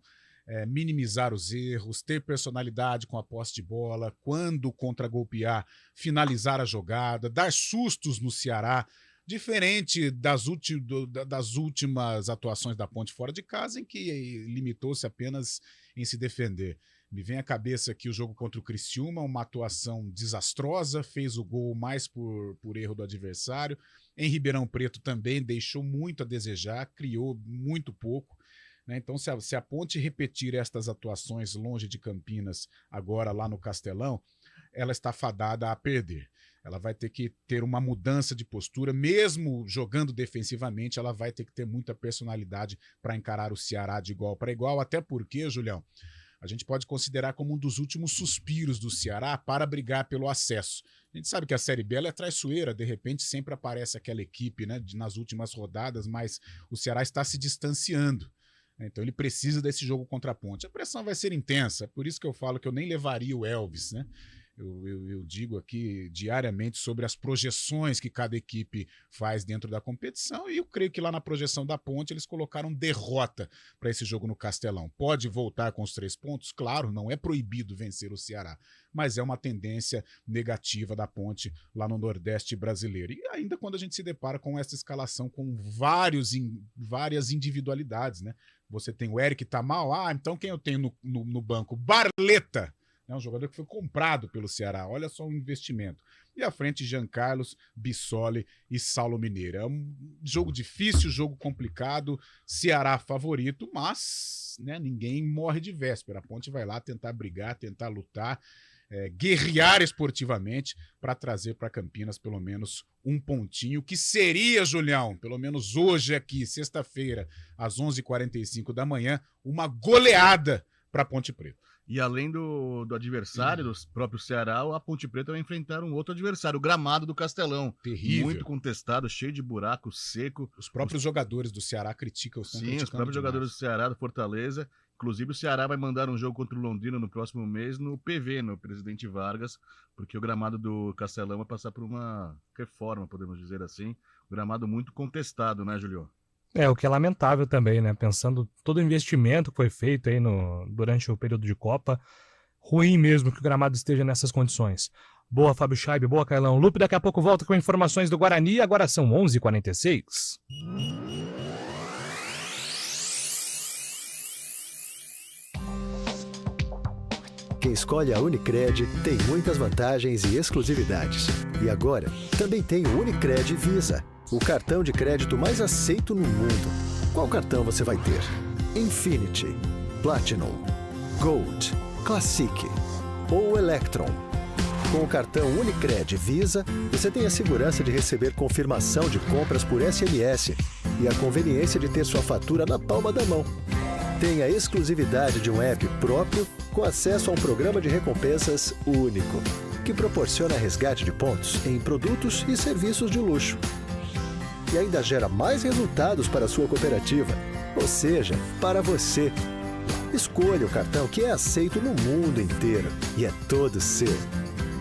Speaker 3: minimizar os erros, ter personalidade com a posse de bola, quando contra-golpear, finalizar a jogada, dar sustos no Ceará, diferente das últimas atuações da Ponte fora de casa, em que limitou-se apenas em se defender. Me vem à cabeça aqui o jogo contra o Criciúma, uma atuação desastrosa, fez o gol mais por erro do adversário. Em Ribeirão Preto também deixou muito a desejar, criou muito pouco. Então, se a Ponte repetir estas atuações longe de Campinas, agora lá no Castelão, ela está fadada a perder. Ela vai ter que ter uma mudança de postura, mesmo jogando defensivamente, ela vai ter que ter muita personalidade para encarar o Ceará de igual para igual, até porque, Julião, a gente pode considerar como um dos últimos suspiros do Ceará para brigar pelo acesso. A gente sabe que a Série B ela é traiçoeira, de repente sempre aparece aquela equipe, né, nas últimas rodadas, mas o Ceará está se distanciando. Então ele precisa desse jogo contra a Ponte. A pressão vai ser intensa, por isso que eu falo que eu nem levaria o Elvis, né? Eu digo aqui diariamente sobre as projeções que cada equipe faz dentro da competição e eu creio que lá na projeção da Ponte eles colocaram derrota para esse jogo no Castelão. Pode voltar com os 3 pontos? Claro, não é proibido vencer o Ceará, mas é uma tendência negativa da Ponte lá no Nordeste brasileiro. E ainda quando a gente se depara com essa escalação com várias individualidades, né? Você tem o Eric tá mal, então quem eu tenho no banco? Barleta! É um jogador que foi comprado pelo Ceará. Olha só o investimento. E à frente, Jean Carlos, Bissoli e Saulo Mineiro. É um jogo difícil, jogo complicado. Ceará favorito, mas né, ninguém morre de véspera. A Ponte vai lá tentar brigar, tentar lutar, guerrear esportivamente para trazer para Campinas pelo menos um pontinho, que seria, Julião, pelo menos hoje aqui, sexta-feira, às 11h45 da manhã, uma goleada para Ponte Preta.
Speaker 1: E além do adversário, do próprio Ceará, a Ponte Preta vai enfrentar um outro adversário, o gramado do Castelão.
Speaker 3: Terrível.
Speaker 1: Muito contestado, cheio de buraco, seco.
Speaker 3: Os próprios jogadores do Ceará criticam.
Speaker 1: Sim, os próprios jogadores do Ceará, do Fortaleza. Inclusive o Ceará vai mandar um jogo contra o Londrina no próximo mês no PV, no Presidente Vargas, porque o gramado do Castelão vai passar por uma reforma, podemos dizer assim. Um gramado muito contestado, né, Julio?
Speaker 2: O que é lamentável também, né? Pensando todo o investimento que foi feito aí durante o período de Copa, ruim mesmo que o gramado esteja nessas condições. Boa, Fábio Scheibe, boa, Cailão. Lupe daqui a pouco volta com informações do Guarani, agora são 11h46.
Speaker 6: Quem escolhe a Unicred tem muitas vantagens e exclusividades. E agora, também tem o Unicred Visa, o cartão de crédito mais aceito no mundo. Qual cartão você vai ter? Infinity, Platinum, Gold, Classic ou Electron? Com o cartão Unicred Visa, você tem a segurança de receber confirmação de compras por SMS e a conveniência de ter sua fatura na palma da mão. Tem a exclusividade de um app próprio com acesso a um programa de recompensas único, que proporciona resgate de pontos em produtos e serviços de luxo. E ainda gera mais resultados para a sua cooperativa, ou seja, para você. Escolha o cartão que é aceito no mundo inteiro e é todo seu.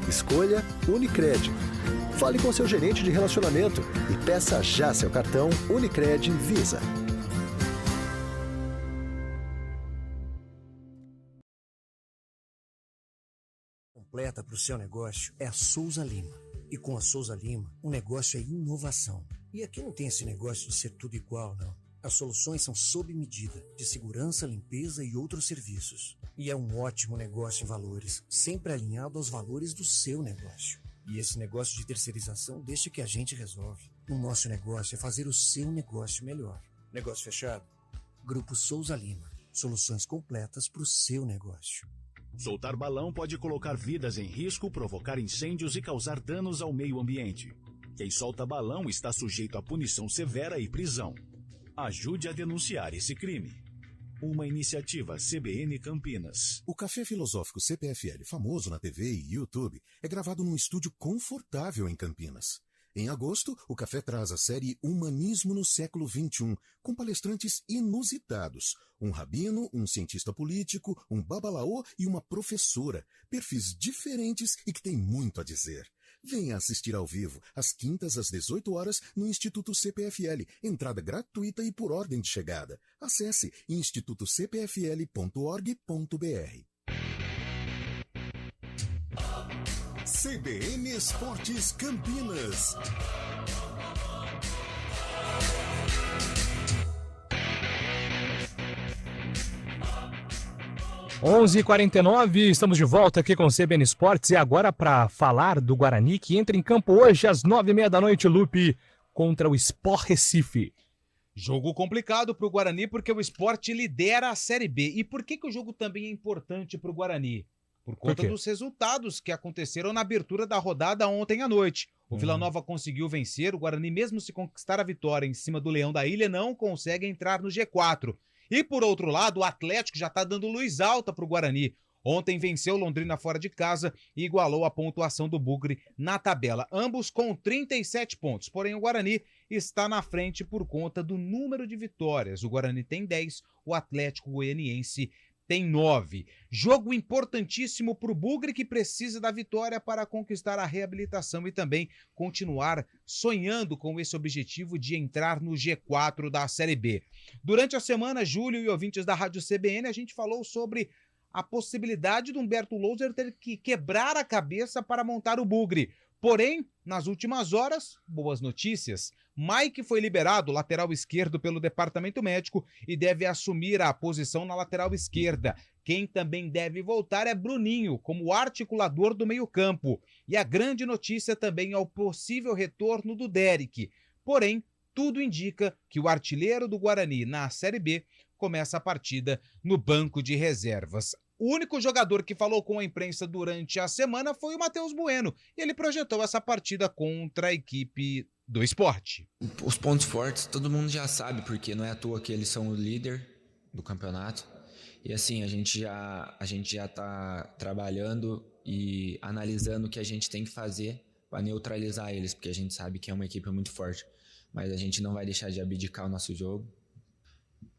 Speaker 6: Escolha Unicred. Fale com seu gerente de relacionamento e peça já seu cartão Unicred Visa.
Speaker 15: Completa para o seu negócio é a Souza Lima. E com a Souza Lima, o negócio é inovação. E aqui não tem esse negócio de ser tudo igual, não. As soluções são sob medida, de segurança, limpeza e outros serviços. E é um ótimo negócio em valores, sempre alinhado aos valores do seu negócio. E esse negócio de terceirização deixa que a gente resolve. O nosso negócio é fazer o seu negócio melhor. Negócio fechado? Grupo Souza Lima. Soluções completas para o seu negócio.
Speaker 16: Soltar balão pode colocar vidas em risco, provocar incêndios e causar danos ao meio ambiente. Quem solta balão está sujeito a punição severa e prisão. Ajude a denunciar esse crime. Uma iniciativa CBN Campinas.
Speaker 4: O Café Filosófico CPFL, famoso na TV e YouTube, é gravado num estúdio confortável em Campinas. Em agosto, o Café traz a série Humanismo no Século XXI, com palestrantes inusitados. Um rabino, um cientista político, um babalaô e uma professora. Perfis diferentes e que têm muito a dizer. Venha assistir ao vivo, às quintas às 18 horas, no Instituto CPFL. Entrada gratuita e por ordem de chegada. Acesse institutocpfl.org.br. CBN Esportes Campinas.
Speaker 2: Onze 11h49, estamos de volta aqui com o CBN Esportes e agora para falar do Guarani, que entra em campo hoje às 9h30 da noite, Lupe, contra o Sport Recife.
Speaker 9: Jogo complicado para o Guarani porque o Sport lidera a Série B. E por que o jogo também é importante para o Guarani? Por conta dos resultados que aconteceram na abertura da rodada ontem à noite. O Vila Nova conseguiu vencer, o Guarani, mesmo se conquistar a vitória em cima do Leão da Ilha, não consegue entrar no G4. E por outro lado, o Atlético já está dando luz alta para o Guarani. Ontem venceu Londrina fora de casa e igualou a pontuação do Bugre na tabela. Ambos com 37 pontos. Porém, o Guarani está na frente por conta do número de vitórias. O Guarani tem 10, o Atlético Goianiense tem 9. Jogo importantíssimo para o Bugre, que precisa da vitória para conquistar a reabilitação e também continuar sonhando com esse objetivo de entrar no G4 da Série B. Durante a semana, Júlio e ouvintes da Rádio CBN, a gente falou sobre a possibilidade do Humberto Louser ter que quebrar a cabeça para montar o Bugre. Porém, nas últimas horas, boas notícias. Mike foi liberado, lateral esquerdo, pelo departamento médico e deve assumir a posição na lateral esquerda. Quem também deve voltar é Bruninho, como articulador do meio-campo. E a grande notícia também é o possível retorno do Derek. Porém, tudo indica que o artilheiro do Guarani na Série B começa a partida no banco de reservas. O único jogador que falou com a imprensa durante a semana foi o Matheus Bueno, e ele projetou essa partida contra a equipe do Sport.
Speaker 17: Os pontos fortes todo mundo já sabe, porque não é à toa que eles são o líder do campeonato. E assim, a gente já tá trabalhando e analisando o que a gente tem que fazer para neutralizar eles, porque a gente sabe que é uma equipe muito forte. Mas a gente não vai deixar de abdicar o nosso jogo.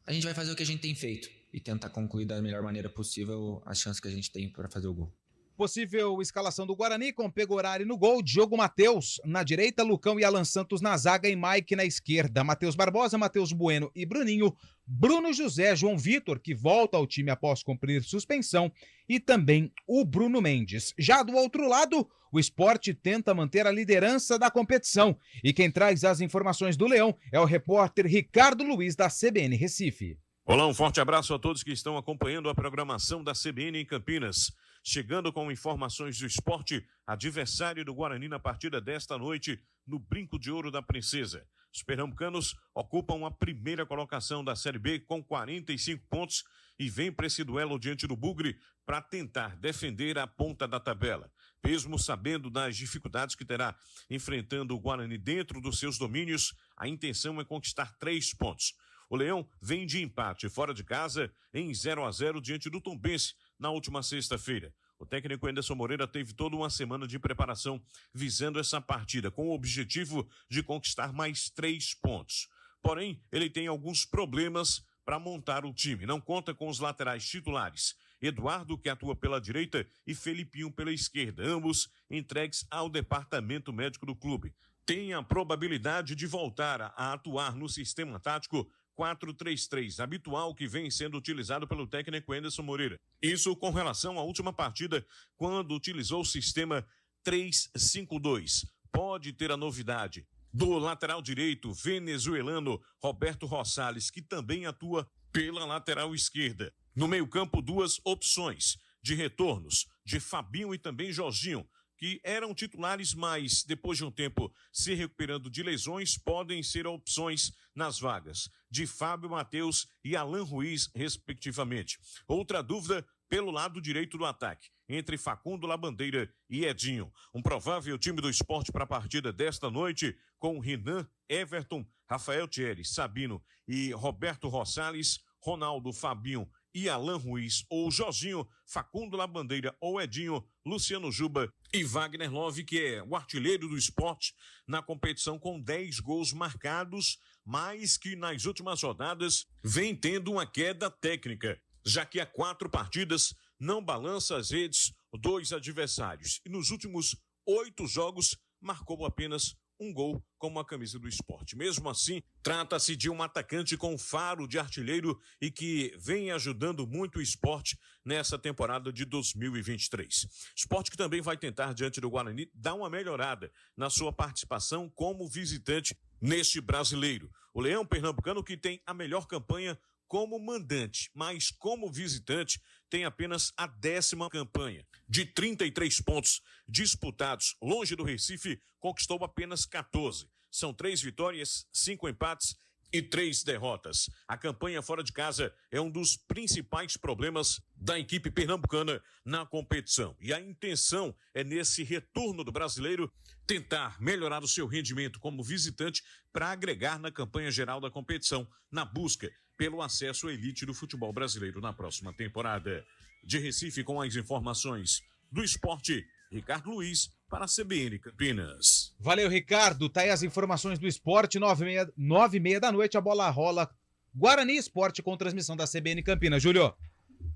Speaker 17: A gente vai fazer o que a gente tem feito e tentar concluir da melhor maneira possível as chances que a gente tem para fazer o gol.
Speaker 9: Possível escalação do Guarani com Pegorari no gol, Diogo Matheus na direita, Lucão e Alan Santos na zaga e Mike na esquerda, Matheus Barbosa, Matheus Bueno e Bruninho, Bruno José, João Vitor, que volta ao time após cumprir suspensão, e também o Bruno Mendes. Já do outro lado, o Sport tenta manter a liderança da competição, e quem traz as informações do Leão é o repórter Ricardo Luiz da CBN Recife.
Speaker 18: Olá, um forte abraço a todos que estão acompanhando a programação da CBN em Campinas. Chegando com informações do esporte, adversário do Guarani na partida desta noite no Brinco de Ouro da Princesa. Os pernambucanos ocupam a primeira colocação da Série B com 45 pontos e vem para esse duelo diante do Bugre para tentar defender a ponta da tabela. Mesmo sabendo das dificuldades que terá enfrentando o Guarani dentro dos seus domínios, a intenção é conquistar 3 pontos. O Leão vem de empate fora de casa em 0-0 diante do Tombense na última sexta-feira. O técnico Anderson Moreira teve toda uma semana de preparação visando essa partida, com o objetivo de conquistar mais 3 pontos. Porém, ele tem alguns problemas para montar o time. Não conta com os laterais titulares, Eduardo, que atua pela direita, e Felipinho pela esquerda, ambos entregues ao departamento médico do clube. Tem a probabilidade de voltar a atuar no sistema tático 4-3-3, habitual que vem sendo utilizado pelo técnico Anderson Moreira. Isso com relação à última partida, quando utilizou o sistema 3-5-2. Pode ter a novidade do lateral direito venezuelano Roberto Rosales, que também atua pela lateral esquerda. No meio-campo, 2 opções de retornos, de Fabinho e também Jorginho, que eram titulares, mas depois de um tempo se recuperando de lesões, podem ser opções nas vagas de Fábio Matheus e Alan Ruiz, respectivamente. Outra dúvida pelo lado direito do ataque, entre Facundo Labandeira e Edinho. Um provável time do Sport para a partida desta noite, com Renan, Everton, Rafael Thierry, Sabino e Roberto Rosales, Ronaldo, Fabinho e Alan Ruiz, ou Jorginho, Facundo Labandeira ou Edinho, Luciano Juba e Wagner Love, que é o artilheiro do Sport na competição com 10 gols marcados, mas que nas últimas rodadas vem tendo uma queda técnica, já que há 4 partidas não balança as redes 2 adversários. E nos últimos 8 jogos marcou apenas 1 gol com a camisa do Sport. Mesmo assim, trata-se de um atacante com faro de artilheiro e que vem ajudando muito o Sport nessa temporada de 2023. Sport que também vai tentar, diante do Guarani, dar uma melhorada na sua participação como visitante neste brasileiro. O Leão Pernambucano, que tem a melhor campanha como mandante, mas como visitante tem apenas a 10ª campanha. De 33 pontos disputados longe do Recife, conquistou apenas 14. São 3 vitórias, 5 empates e 3 derrotas. A campanha fora de casa é um dos principais problemas da equipe pernambucana na competição. E a intenção é, nesse retorno do brasileiro, tentar melhorar o seu rendimento como visitante para agregar na campanha geral da competição, na busca pelo acesso à elite do futebol brasileiro na próxima temporada. De Recife, com as informações do Esporte, Ricardo Luiz, para a CBN Campinas.
Speaker 9: Valeu, Ricardo. Tá aí as informações do Esporte, 9h30 da noite, a bola rola. Guarani Esporte com transmissão da CBN Campinas. Júlio.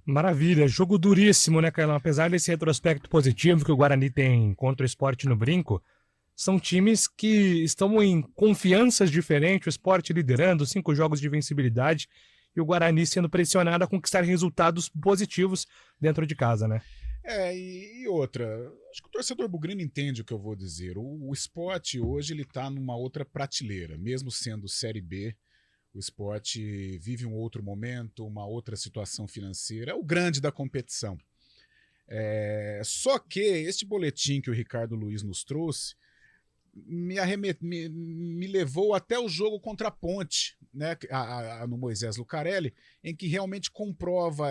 Speaker 2: Maravilha, jogo duríssimo, né, Carlão? Apesar desse retrospecto positivo que o Guarani tem contra o Sport no Brinco, são times que estão em confianças diferentes, o Sport liderando, 5 jogos de vencibilidade, e o Guarani sendo pressionado a conquistar resultados positivos dentro de casa, né?
Speaker 3: E outra, acho que o torcedor bugrino entende o que eu vou dizer. O Sport hoje ele tá numa outra prateleira, mesmo sendo Série B. O Sport vive um outro momento, uma outra situação financeira. É o grande da competição. Só que este boletim que o Ricardo Luiz nos trouxe me levou até o jogo contra a Ponte, né, no Moisés Lucarelli, em que realmente comprova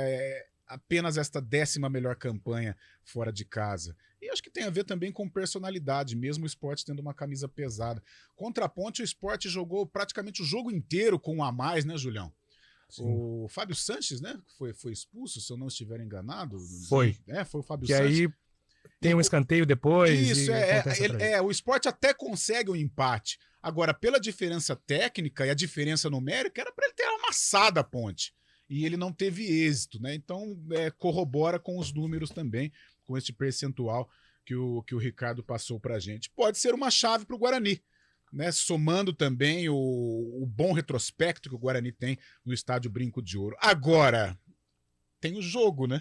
Speaker 3: apenas esta 10ª melhor campanha fora de casa. E acho que tem a ver também com personalidade, mesmo o Sport tendo uma camisa pesada. Contra a Ponte, o Sport jogou praticamente o jogo inteiro com um a mais, né, Julião? Sim. O Fábio Sanches, né, foi expulso, se eu não estiver enganado.
Speaker 2: Foi.
Speaker 3: Foi o Fábio
Speaker 2: que
Speaker 3: Sanches.
Speaker 2: Aí tem um escanteio depois.
Speaker 3: Isso, o Sport até consegue um empate. Agora, pela diferença técnica e a diferença numérica, era para ele ter amassado a Ponte. E ele não teve êxito, né? Então, corrobora com os números também, com esse percentual que o Ricardo passou pra gente. Pode ser uma chave pro Guarani, né? Somando também o bom retrospecto que o Guarani tem no estádio Brinco de Ouro. Agora, tem o jogo, né?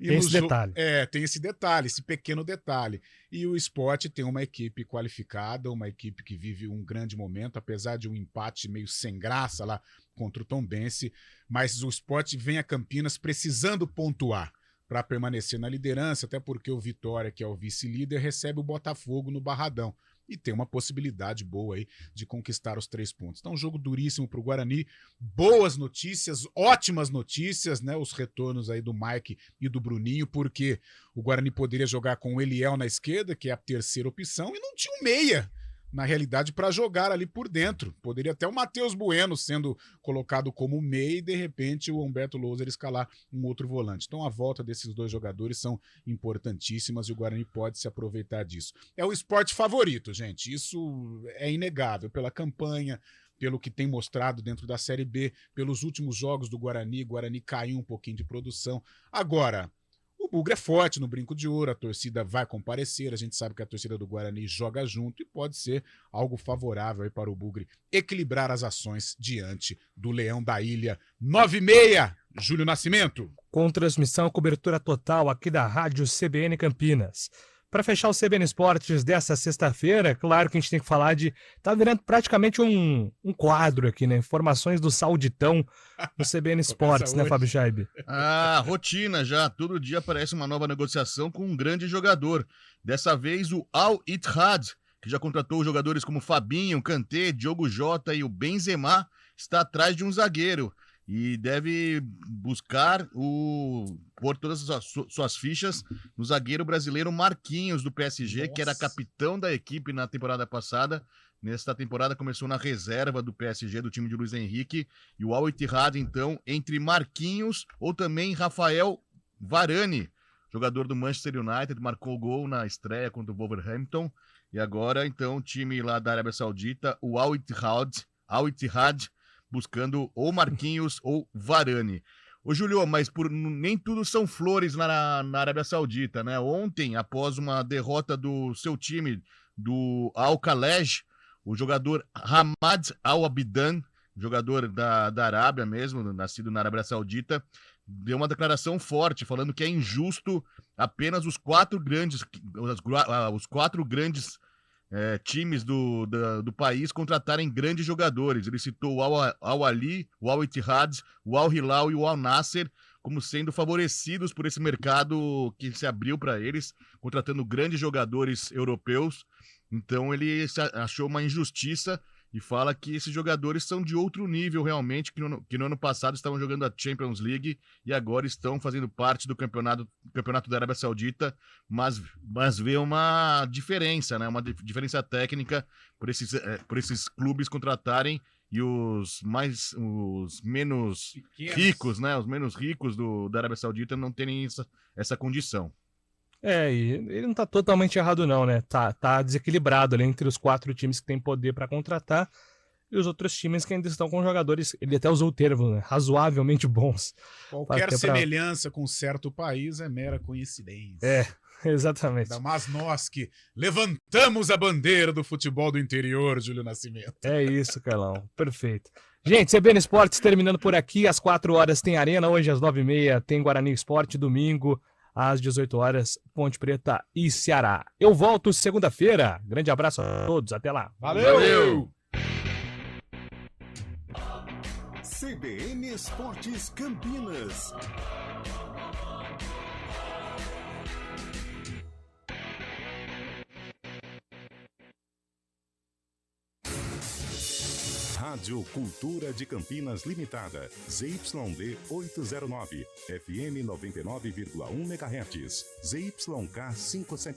Speaker 2: Tem esse detalhe.
Speaker 3: Tem esse detalhe, esse pequeno detalhe. E o Sport tem uma equipe qualificada, uma equipe que vive um grande momento, apesar de um empate meio sem graça lá contra o Tombense, mas o Sport vem a Campinas precisando pontuar para permanecer na liderança, até porque o Vitória, que é o vice-líder, recebe o Botafogo no Barradão. E tem uma possibilidade boa aí de conquistar os 3 pontos. Então, um jogo duríssimo para o Guarani. Boas notícias, ótimas notícias, né? Os retornos aí do Mike e do Bruninho, porque o Guarani poderia jogar com o Eliel na esquerda, que é a terceira opção, e não tinha um meia, na realidade, para jogar ali por dentro. Poderia até o Matheus Bueno sendo colocado como meia e, de repente, o Humberto Louser escalar um outro volante. Então, a volta desses 2 jogadores são importantíssimas e o Guarani pode se aproveitar disso. É o Sport favorito, gente. Isso é inegável. Pela campanha, pelo que tem mostrado dentro da Série B, pelos últimos jogos do Guarani. O Guarani caiu um pouquinho de produção. Agora, o Bugre é forte no Brinco de Ouro, a torcida vai comparecer, a gente sabe que a torcida do Guarani joga junto e pode ser algo favorável aí para o Bugre equilibrar as ações diante do Leão da Ilha. 9h30, Júlio Nascimento.
Speaker 2: Com transmissão, cobertura total aqui da Rádio CBN Campinas. Para fechar o CBN Esportes dessa sexta-feira, claro que a gente tem que falar de... Tá virando praticamente um quadro aqui, né? Informações do Sauditão no CBN Esportes, né, Fábio Scheibe?
Speaker 1: Rotina já. Todo dia aparece uma nova negociação com um grande jogador. Dessa vez o Al Ittihad, que já contratou jogadores como Fabinho, Kanté, Diogo Jota e o Benzema, está atrás de um zagueiro. E deve buscar pôr todas as suas fichas no zagueiro brasileiro Marquinhos, do PSG, que era capitão da equipe na temporada passada. Nesta temporada começou na reserva do PSG, do time de Luiz Henrique. E o Al Ittihad, então, entre Marquinhos ou também Rafael Varane, jogador do Manchester United, marcou gol na estreia contra o Wolverhampton. E agora, então, o time lá da Arábia Saudita, o Al Ittihad, buscando ou Marquinhos ou Varane. Ô, Julio, mas nem tudo são flores na Arábia Saudita, né? Ontem, após uma derrota do seu time, do Al-Khalej, o jogador Hamad Al-Abidan, jogador da Arábia mesmo, nascido na Arábia Saudita, deu uma declaração forte, falando que é injusto apenas os 4 grandes times do país contratarem grandes jogadores. Ele citou o Al-Ali, o Al-Ittihad, o Al-Hilal e o Al-Nasser como sendo favorecidos por esse mercado que se abriu para eles, contratando grandes jogadores europeus. Então ele achou uma injustiça e fala que esses jogadores são de outro nível realmente, que no ano passado estavam jogando a Champions League e agora estão fazendo parte do campeonato da Arábia Saudita, mas vê uma diferença, né? Uma diferença técnica por esses clubes contratarem e os menos ricos, né? Os menos ricos da Arábia Saudita não terem essa condição.
Speaker 2: E ele não tá totalmente errado não, né? Tá desequilibrado ali entre os 4 times que tem poder para contratar. e os outros times que ainda estão com jogadores, ele até usou o termo, né, razoavelmente bons.
Speaker 3: Qualquer semelhança com certo país é mera coincidência.
Speaker 2: É, exatamente.
Speaker 3: Ainda mais nós que levantamos a bandeira do futebol do interior, Júlio Nascimento.
Speaker 2: É isso, Carlão. Perfeito. Gente, CBN Esportes terminando por aqui. Às 4 horas tem Arena, hoje às 9h30 tem Guarani Esporte, domingo às 18 horas, Ponte Preta e Ceará. Eu volto segunda-feira. Grande abraço a todos, até lá.
Speaker 3: Valeu!
Speaker 4: CBN Esportes Campinas.
Speaker 12: Rádio Cultura de Campinas Limitada, ZYD 809, FM 99,1 MHz, ZYK 570.